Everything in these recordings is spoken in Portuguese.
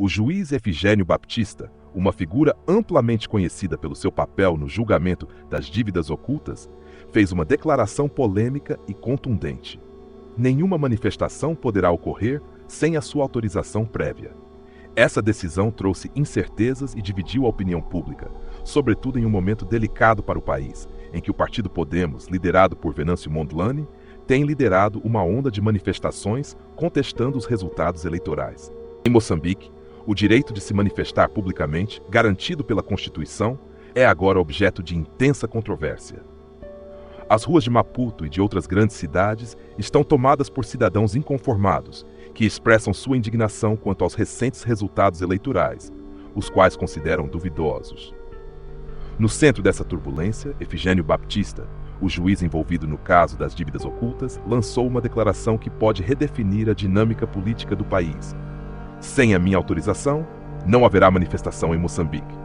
O juiz Efigênio Baptista, uma figura amplamente conhecida pelo seu papel no julgamento das dívidas ocultas, fez uma declaração polêmica e contundente. Nenhuma manifestação poderá ocorrer sem a sua autorização prévia. Essa decisão trouxe incertezas e dividiu a opinião pública, sobretudo em um momento delicado para o país, em que o Partido Podemos, liderado por Venâncio Mondlane, tem liderado uma onda de manifestações contestando os resultados eleitorais. Em Moçambique, o direito de se manifestar publicamente, garantido pela Constituição, é agora objeto de intensa controvérsia. As ruas de Maputo e de outras grandes cidades estão tomadas por cidadãos inconformados, que expressam sua indignação quanto aos recentes resultados eleitorais, os quais consideram duvidosos. No centro dessa turbulência, Efigênio Baptista, o juiz envolvido no caso das dívidas ocultas, lançou uma declaração que pode redefinir a dinâmica política do país. Sem a minha autorização, não haverá manifestação em Moçambique.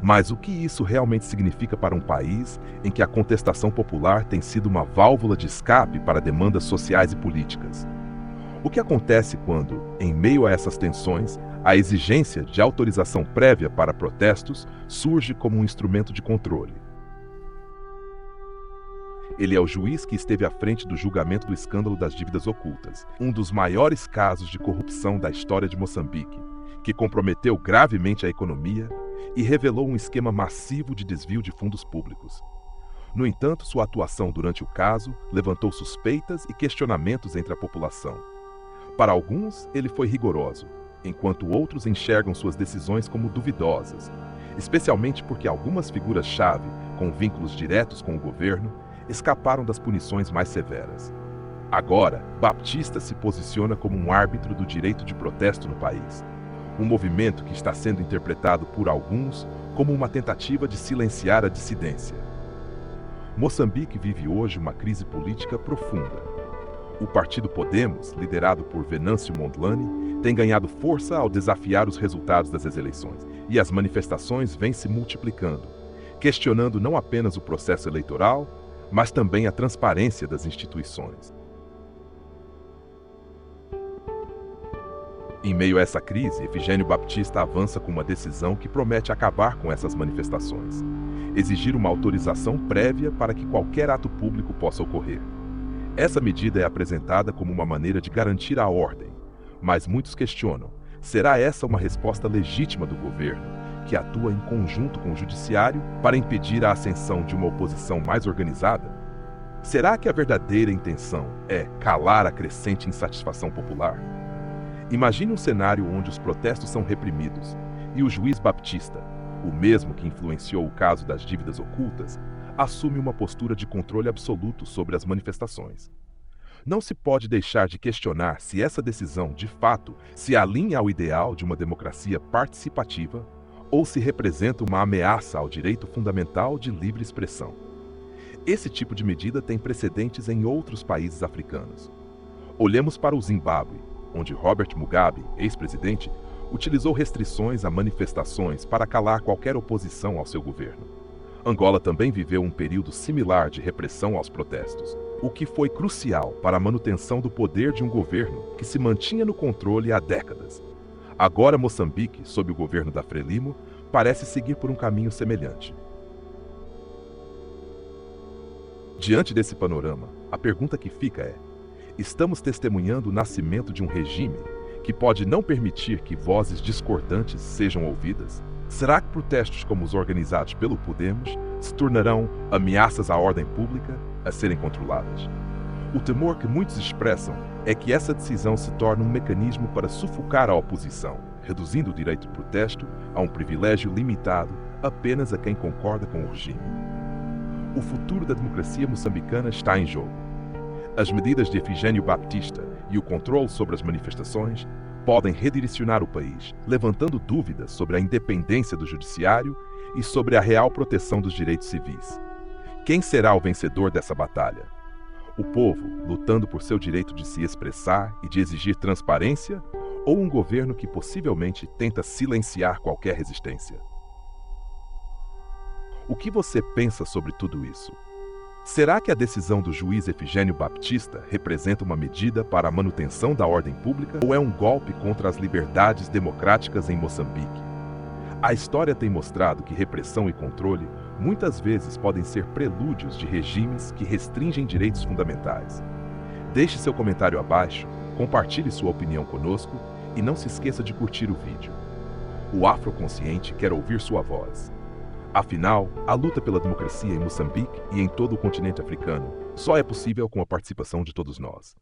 Mas o que isso realmente significa para um país em que a contestação popular tem sido uma válvula de escape para demandas sociais e políticas? O que acontece quando, em meio a essas tensões, a exigência de autorização prévia para protestos surge como um instrumento de controle? Ele é o juiz que esteve à frente do julgamento do escândalo das dívidas ocultas, um dos maiores casos de corrupção da história de Moçambique, que comprometeu gravemente a economia e revelou um esquema massivo de desvio de fundos públicos. No entanto, sua atuação durante o caso levantou suspeitas e questionamentos entre a população. Para alguns, ele foi rigoroso, enquanto outros enxergam suas decisões como duvidosas, especialmente porque algumas figuras-chave, com vínculos diretos com o governo, escaparam das punições mais severas. Agora, Baptista se posiciona como um árbitro do direito de protesto no país, um movimento que está sendo interpretado por alguns como uma tentativa de silenciar a dissidência. Moçambique vive hoje uma crise política profunda. O Partido Podemos, liderado por Venâncio Mondlane, tem ganhado força ao desafiar os resultados das eleições, e as manifestações vêm se multiplicando, questionando não apenas o processo eleitoral, mas também a transparência das instituições. Em meio a essa crise, Efigênio Baptista avança com uma decisão que promete acabar com essas manifestações, exigir uma autorização prévia para que qualquer ato público possa ocorrer. Essa medida é apresentada como uma maneira de garantir a ordem, mas muitos questionam: será essa uma resposta legítima do governo, que atua em conjunto com o judiciário para impedir a ascensão de uma oposição mais organizada? Será que a verdadeira intenção é calar a crescente insatisfação popular? Imagine um cenário onde os protestos são reprimidos e o juiz Baptista, o mesmo que influenciou o caso das dívidas ocultas, assume uma postura de controle absoluto sobre as manifestações. Não se pode deixar de questionar se essa decisão, de fato, se alinha ao ideal de uma democracia participativa ou se representa uma ameaça ao direito fundamental de livre expressão. Esse tipo de medida tem precedentes em outros países africanos. Olhemos para o Zimbábue, onde Robert Mugabe, ex-presidente, utilizou restrições a manifestações para calar qualquer oposição ao seu governo. Angola também viveu um período similar de repressão aos protestos, o que foi crucial para a manutenção do poder de um governo que se mantinha no controle há décadas. Agora Moçambique, sob o governo da Frelimo, parece seguir por um caminho semelhante. Diante desse panorama, a pergunta que fica é: estamos testemunhando o nascimento de um regime que pode não permitir que vozes discordantes sejam ouvidas? Será que protestos como os organizados pelo Podemos se tornarão ameaças à ordem pública a serem controladas? O temor que muitos expressam é que essa decisão se torne um mecanismo para sufocar a oposição, reduzindo o direito de protesto a um privilégio limitado apenas a quem concorda com o regime. O futuro da democracia moçambicana está em jogo. As medidas de Efigênio Baptista e o controle sobre as manifestações podem redirecionar o país, levantando dúvidas sobre a independência do judiciário e sobre a real proteção dos direitos civis. Quem será o vencedor dessa batalha? O povo, lutando por seu direito de se expressar e de exigir transparência, ou um governo que possivelmente tenta silenciar qualquer resistência? O que você pensa sobre tudo isso? Será que a decisão do juiz Efigênio Baptista representa uma medida para a manutenção da ordem pública ou é um golpe contra as liberdades democráticas em Moçambique? A história tem mostrado que repressão e controle muitas vezes podem ser prelúdios de regimes que restringem direitos fundamentais. Deixe seu comentário abaixo, compartilhe sua opinião conosco e não se esqueça de curtir o vídeo. O Afroconsciente quer ouvir sua voz. Afinal, a luta pela democracia em Moçambique e em todo o continente africano só é possível com a participação de todos nós.